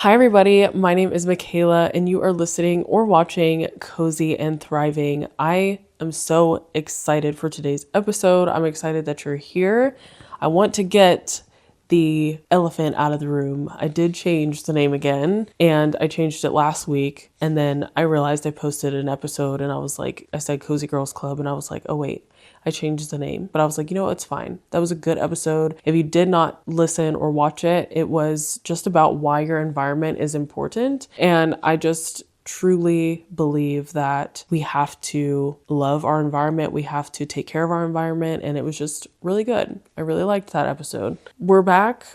Hi, everybody. My name is Michaela, and you are listening or watching Cozy and Thriving. I am so excited for today's episode. I'm excited that you're here. I want to get the elephant out of the room. I did change the name again, and I changed it last week. And then I realized I posted an episode, and I said Cozy Girls Club, and I was like, oh, wait. I changed the name, but I was like, it's fine. That was a good episode. If you did not listen or watch it, it was just about why your environment is important. And I just truly believe that we have to love our environment. We have to take care of our environment. And it was just really good. I really liked that episode. We're back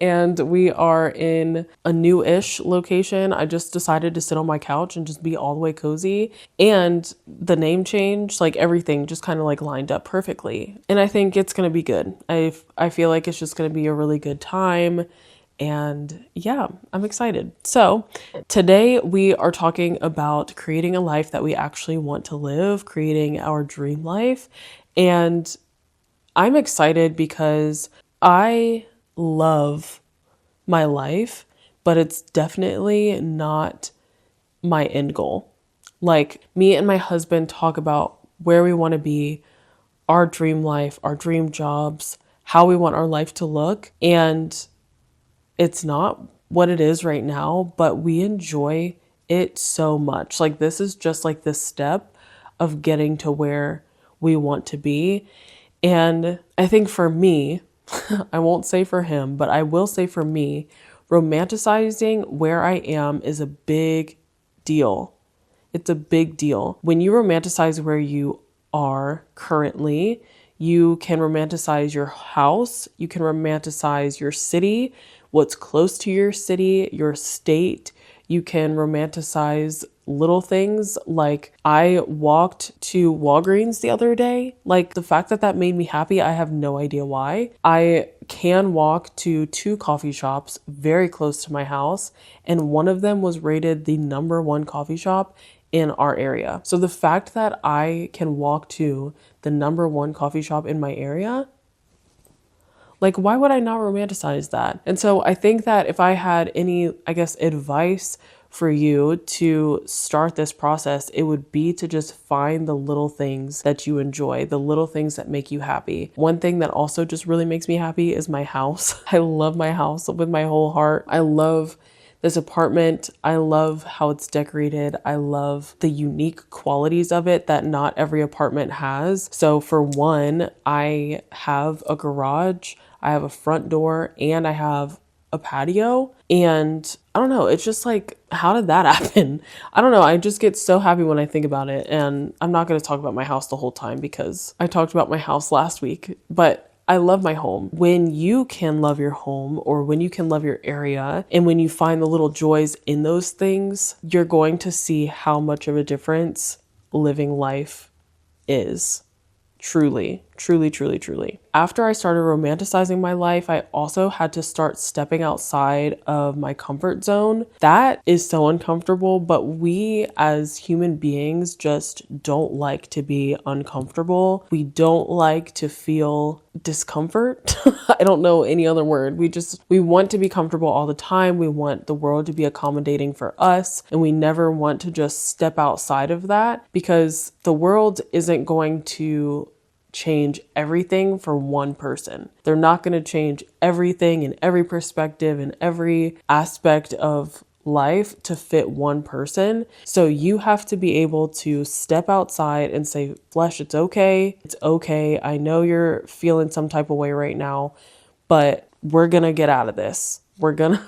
and we are in a new-ish location. I just decided to sit on my couch and just be all the way cozy. And the name change, like everything just kind of like lined up perfectly. And I think it's going to be good. I feel like it's just going to be a really good time. And yeah, I'm excited. So today we are talking about creating a life that we actually want to live, creating our dream life. And I'm excited because I love my life, but it's definitely not my end goal. Like, me and my husband talk about where we want to be, our dream life, our dream jobs, how we want our life to look. And it's not what it is right now, but we enjoy it so much. Like, this is just like the step of getting to where we want to be. And I think for me, I won't say for him, but I will say for me, romanticizing where I am is a big deal. It's a big deal. When you romanticize where you are currently, you can romanticize your house, you can romanticize your city, what's close to your city, your state. You can romanticize little things. Like, I walked to Walgreens the other day. Like, the fact that that made me happy, I have no idea why. I can walk to 2 coffee shops very close to my house, and one of them was rated the #1 coffee shop in our area. So the fact that I can walk to the #1 coffee shop in my area, like, why would I not romanticize that? And so I think that if I had any, advice for you to start this process, it would be to just find the little things that you enjoy, the little things that make you happy. One thing that also just really makes me happy is my house. I love my house with my whole heart. I love this apartment. I love how it's decorated. I love the unique qualities of it that not every apartment has. So for one, I have a garage, I have a front door, and I have a patio. And I don't know, it's just like, how did that happen? I don't know. I just get so happy when I think about it. And I'm not going to talk about my house the whole time because I talked about my house last week, but I love my home. When you can love your home, or when you can love your area, and when you find the little joys in those things, you're going to see how much of a difference living life is. Truly, truly, truly, truly. After I started romanticizing my life, I also had to start stepping outside of my comfort zone. That is so uncomfortable, but we as human beings just don't like to be uncomfortable. We don't like to feel discomfort. I don't know any other word. We want to be comfortable all the time. We want the world to be accommodating for us, and we never want to just step outside of that, because the world isn't going to change everything for one person. They're not going to change everything in every perspective and every aspect of life to fit one person. So you have to be able to step outside and say, Flesh, it's okay. It's okay. I know you're feeling some type of way right now, but we're going to get out of this. We're going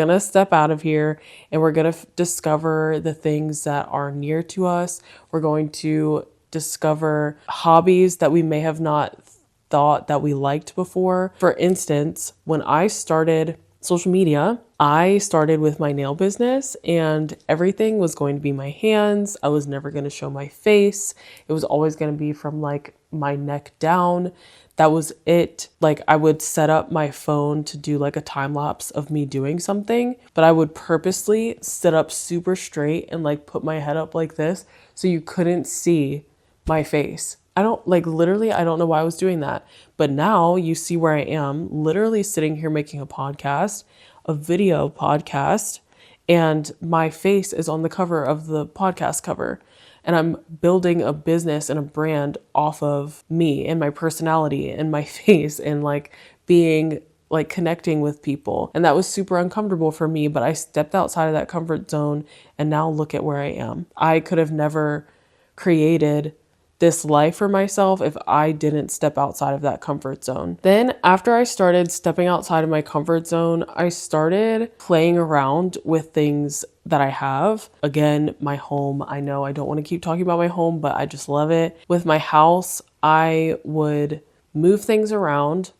to step out of here, and we're going to discover the things that are near to us. We're going to discover hobbies that we may have not thought that we liked before. For instance, when I started social media, I started with my nail business, and everything was going to be my hands. I was never going to show my face. It was always going to be from like my neck down. That was it. Like, I would set up my phone to do like a time lapse of me doing something, but I would purposely sit up super straight and like put my head up like this so you couldn't see my face. I don't know why I was doing that. But now you see where I am, literally sitting here making a podcast, a video podcast and my face is on the cover of the podcast cover. And I'm building a business and a brand off of me and my personality and my face and like being like connecting with people. And that was super uncomfortable for me, but I stepped outside of that comfort zone and now look at where I am. I could have never created this life for myself if I didn't step outside of that comfort zone. Then after I started stepping outside of my comfort zone, I started playing around with things that I have. Again, my home. I know I don't want to keep talking about my home, but I just love it. With my house, I would move things around.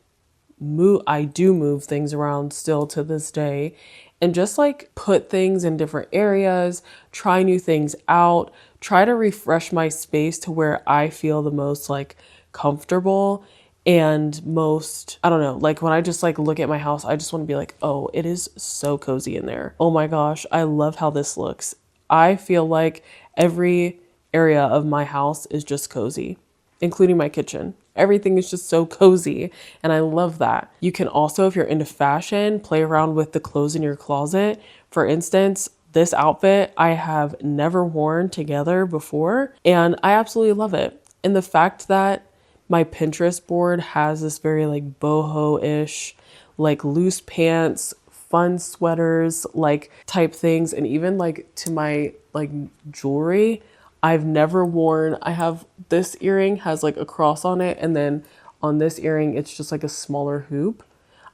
I do move things around still to this day, and just like put things in different areas, try new things out, try to refresh my space to where I feel the most like comfortable and most, I don't know, like when I just like look at my house, I just want to be like, oh, it is so cozy in there. Oh my gosh, I love how this looks. I feel like every area of my house is just cozy, including my kitchen. Everything is just so cozy, and I love that. You can also, if you're into fashion, play around with the clothes in your closet. For instance, this outfit I have never worn together before, and I absolutely love it. And the fact that my Pinterest board has this very like boho-ish, like loose pants, fun sweaters, like type things, and even like to my like jewelry, I've never worn. I have this earring has like a cross on it, and then on this earring it's just like a smaller hoop.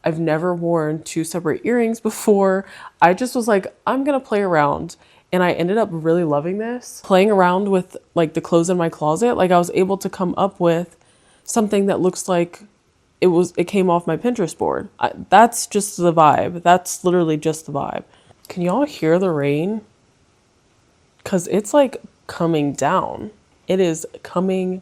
I've never worn two separate earrings before. I just was like, I'm gonna play around, and I ended up really loving this. Playing around with like the clothes in my closet, like I was able to come up with something that looks like it came off my Pinterest board. That's just the vibe. That's literally just the vibe. Can y'all hear the rain? Cause it's like coming down. It is coming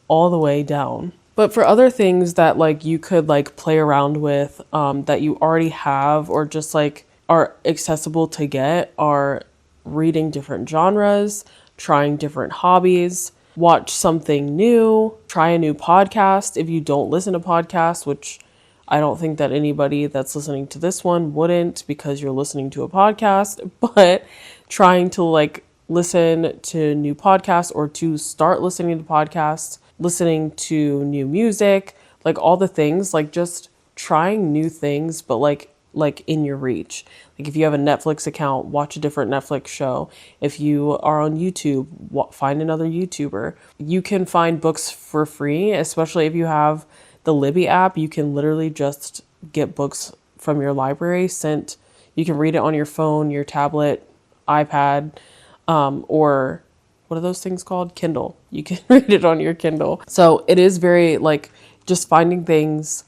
all the way down. But for other things that like you could like play around with that you already have or just like are accessible to get are reading different genres, trying different hobbies, watch something new, try a new podcast. If you don't listen to podcasts, which I don't think that anybody that's listening to this one wouldn't, because you're listening to a podcast, but trying to like listen to new podcasts or to start listening to podcasts, listening to new music, like all the things, like just trying new things, but like in your reach. Like if you have a Netflix account, watch a different Netflix show. If you are on YouTube, find another YouTuber. You can find books for free, especially if you have the Libby app. You can literally just get books from your library sent. You can read it on your phone, your tablet, iPad, or what are those things called? Kindle. You can read it on your Kindle. So it is very like just finding things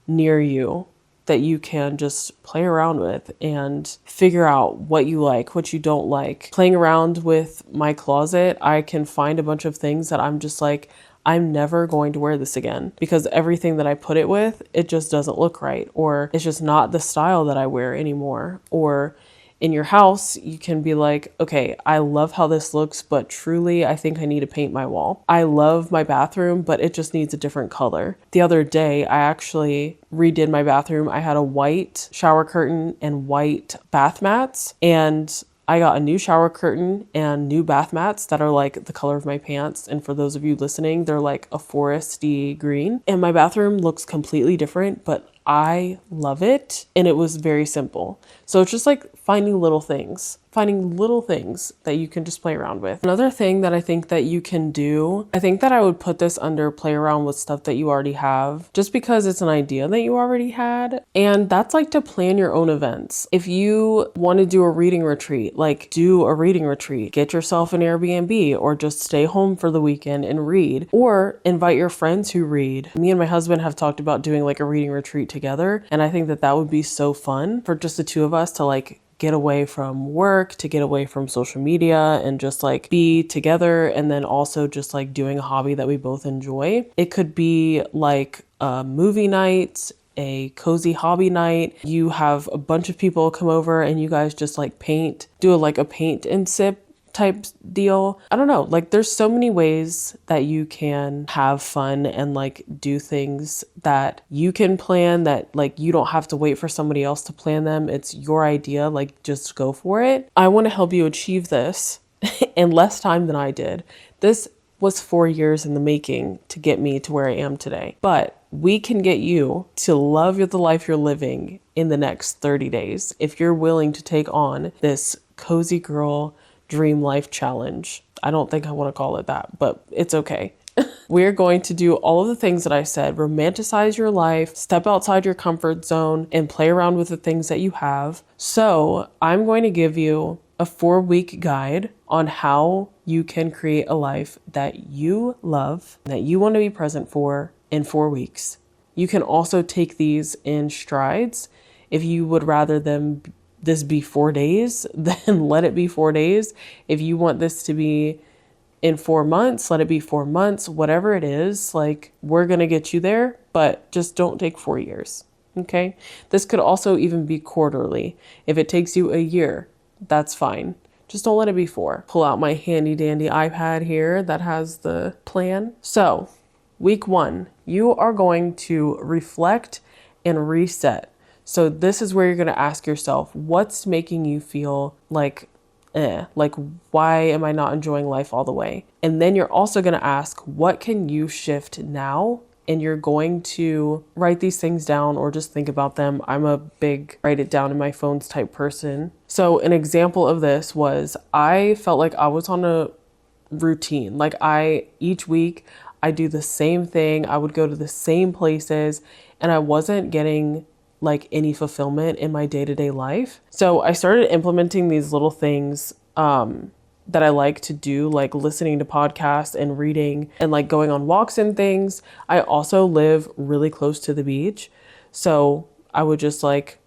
near you that you can just play around with and figure out what you like, what you don't like. Playing around with my closet, I can find a bunch of things that I'm just like, I'm never going to wear this again, because everything that I put it with, it just doesn't look right, or it's just not the style that I wear anymore. Or in your house, you can be like, okay, I love how this looks, but truly, I think I need to paint my wall. I love my bathroom, but it just needs a different color. The other day, I actually redid my bathroom. I had a white shower curtain and white bath mats, and I got a new shower curtain and new bath mats that are like the color of my pants. And for those of you listening, they're like a foresty green. And my bathroom looks completely different, but I love it. And it was very simple. So it's just like finding little things that you can just play around with. Another thing that I think that you can do, I think that I would put this under play around with stuff that you already have, just because it's an idea that you already had. And that's like to plan your own events. If you want to do a reading retreat, like do a reading retreat, get yourself an Airbnb, or just stay home for the weekend and read, or invite your friends who read. Me and my husband have talked about doing like a reading retreat together. And I think that that would be so fun for just the two of us to like get away from work, to get away from social media and just like be together, and then also just like doing a hobby that we both enjoy. It could be like a movie night, a cozy hobby night. You have a bunch of people come over and you guys just like paint, do a paint and sip type deal. I don't know. Like there's so many ways that you can have fun and like do things that you can plan, that like you don't have to wait for somebody else to plan them. It's your idea. Like just go for it. I want to help you achieve this in less time than I did. This was 4 years in the making to get me to where I am today. But we can get you to love the life you're living in the next 30 days if you're willing to take on this Cozy Girl Dream Life Challenge. I don't think I want to call it that, but it's okay. We're going to do all of the things that I said: romanticize your life, step outside your comfort zone, and play around with the things that you have. So I'm going to give you a 4-week guide on how you can create a life that you love, that you want to be present for in 4 weeks. You can also take these in strides. If you would rather this be 4 days, then let it be 4 days. If you want this to be in 4 months, let it be 4 months. Whatever it is, like, we're going to get you there, but just don't take 4 years. Okay. This could also even be quarterly. If it takes you a year, that's fine. Just don't let it be 4. Pull out my handy dandy iPad here that has the plan. So week 1, you are going to reflect and reset. So this is where you're going to ask yourself, what's making you feel like, why am I not enjoying life all the way? And then you're also going to ask, what can you shift now? And you're going to write these things down or just think about them. I'm a big write it down in my phones type person. So an example of this was, I felt like I was on a routine. Like each week I do the same thing. I would go to the same places and I wasn't getting like any fulfillment in my day-to-day life. So I started implementing these little things that I like to do, like listening to podcasts and reading and like going on walks and things. I also live really close to the beach, so I would just like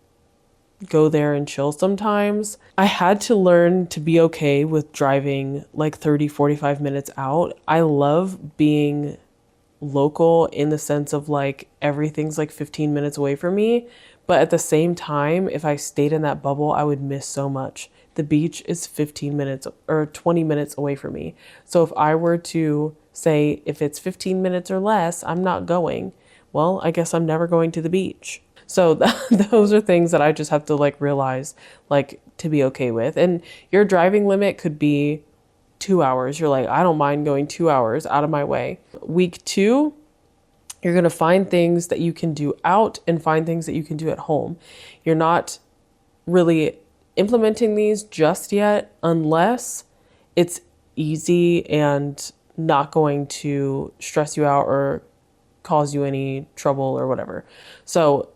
go there and chill sometimes. I had to learn to be okay with driving like 30-45 minutes out. I love being local in the sense of like everything's like 15 minutes away from me. But at the same time, if I stayed in that bubble, I would miss so much. The beach is 15 minutes or 20 minutes away from me. So if I were to say, if it's 15 minutes or less, I'm not going. Well, I guess I'm never going to the beach. So those are things that I just have to like realize, like to be okay with. And your driving limit could be 2 hours. You're like, I don't mind going 2 hours out of my way. Week 2, you're going to find things that you can do out and find things that you can do at home. You're not really implementing these just yet unless it's easy and not going to stress you out or cause you any trouble or whatever. So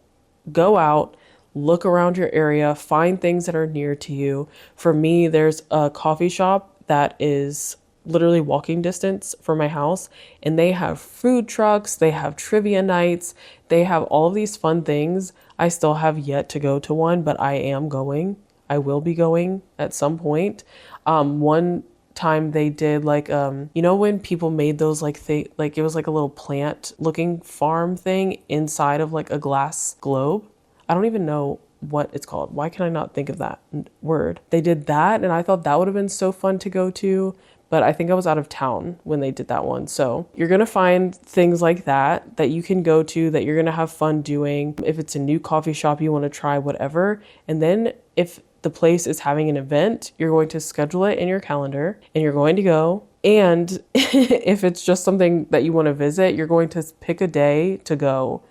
go out, look around your area, find things that are near to you. For me, there's a coffee shop that is literally walking distance from my house, and they have food trucks, they have trivia nights, they have all of these fun things. I still have yet to go to one, but I am going. I will be going at some point. One time they did like when people made those like it was like a little plant looking farm thing inside of like a glass globe. I don't even know what it's called. Why can I not think of that word? They did that, and I thought that would have been so fun to go to, but I think I was out of town when they did that one. So you're going to find things like that you can go to, that you're going to have fun doing. If it's a new coffee shop you want to try, whatever. And then if the place is having an event, you're going to schedule it in your calendar and you're going to go. And if it's just something that you want to visit, you're going to pick a day to go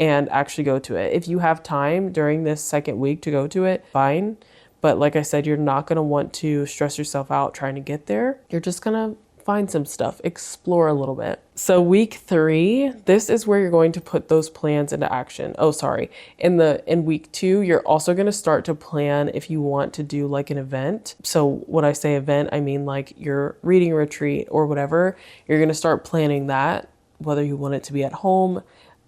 and actually go to it. If you have time during this second week to go to it, fine. But like I said, you're not going to want to stress yourself out trying to get there. You're just going to find some stuff, explore a little bit. So week 3, this is where you're going to put those plans into action. Oh, sorry. In week 2, you're also going to start to plan if you want to do like an event. So when I say event, I mean like your reading retreat or whatever. You're going to start planning that, whether you want it to be at home,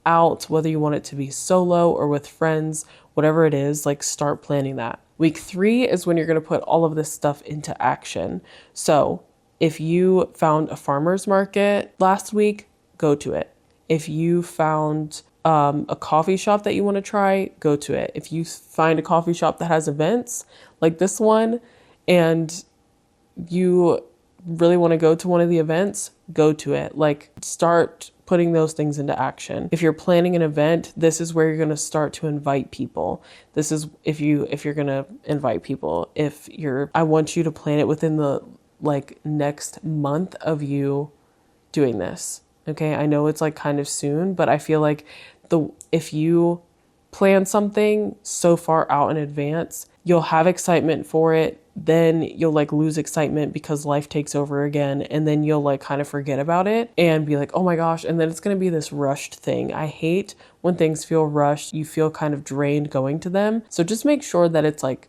out, whether you want it to be solo or with friends, whatever it is, like start planning that. Week 3 is when you're going to put all of this stuff into action. So if you found a farmer's market last week, go to it. If you found a coffee shop that you want to try, go to it. If you find a coffee shop that has events like this one and you really want to go to one of the events, go to it. Like, start putting those things into action. If you're planning an event, this is where you're going to start to invite people. This is if you're going to invite people. I want you to plan it within the like next month of you doing this. Okay? I know it's like kind of soon, but I feel like if you plan something so far out in advance, you'll have excitement for it. Then you'll like lose excitement because life takes over again. And then you'll like kind of forget about it and be like, oh my gosh. And then it's going to be this rushed thing. I hate when things feel rushed. You feel kind of drained going to them. So just make sure that it's like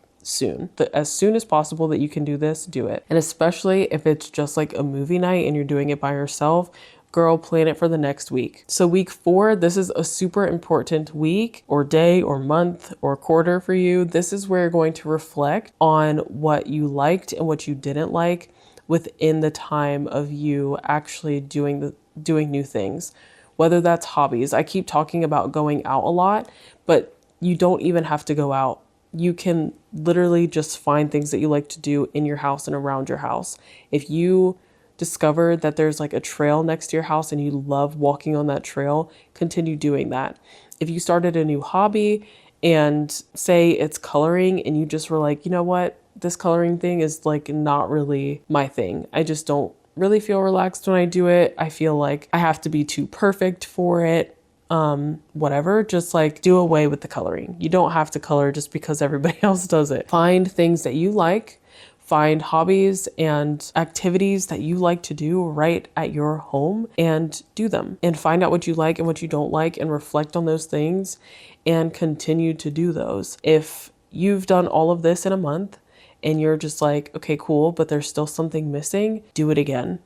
as soon as possible that you can do this, do it. And especially if it's just like a movie night and you're doing it by yourself, girl, plan it for the next week. So week 4, this is a super important week or day or month or quarter for you. This is where you're going to reflect on what you liked and what you didn't like within the time of you actually doing new things, whether that's hobbies. I keep talking about going out a lot, but you don't even have to go out. You can literally just find things that you like to do in your house and around your house. If you discover that there's like a trail next to your house and you love walking on that trail, continue doing that. If you started a new hobby and say it's coloring and you just were like, you know what, this coloring thing is like not really my thing. I just don't really feel relaxed when I do it. I feel like I have to be too perfect for it. Whatever, just like do away with the coloring. You don't have to color just because everybody else does it. Find things that you like. Find hobbies and activities that you like to do right at your home and do them, and find out what you like and what you don't like and reflect on those things and continue to do those. If you've done all of this in a month and you're just like, okay, cool, but there's still something missing, do it again.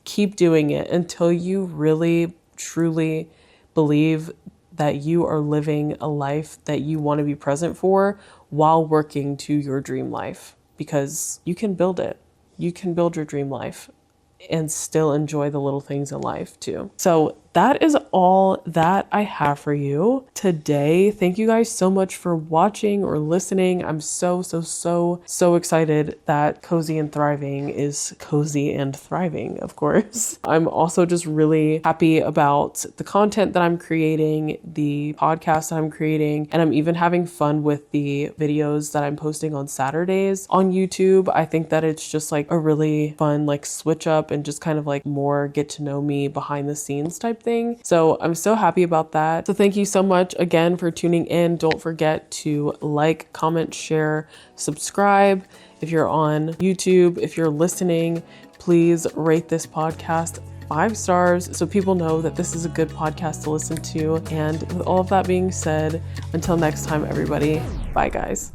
Keep doing it until you really, truly believe that you are living a life that you want to be present for while working to your dream life. Because you can build it. You can build your dream life and still enjoy the little things in life too. So that is all that I have for you today. Thank you guys so much for watching or listening. I'm so excited that Cozy and Thriving is cozy and thriving, of course. I'm also just really happy about the content that I'm creating, the podcast that I'm creating, and I'm even having fun with the videos that I'm posting on Saturdays on YouTube. I think that it's just like a really fun like switch up and just kind of like more get to know me behind the scenes type thing. So I'm so happy about that. So thank you so much again for tuning in. Don't forget to like, comment, share, subscribe. If you're on YouTube, if you're listening, please rate this podcast 5 stars so people know that this is a good podcast to listen to. And with all of that being said, until next time, everybody, bye guys.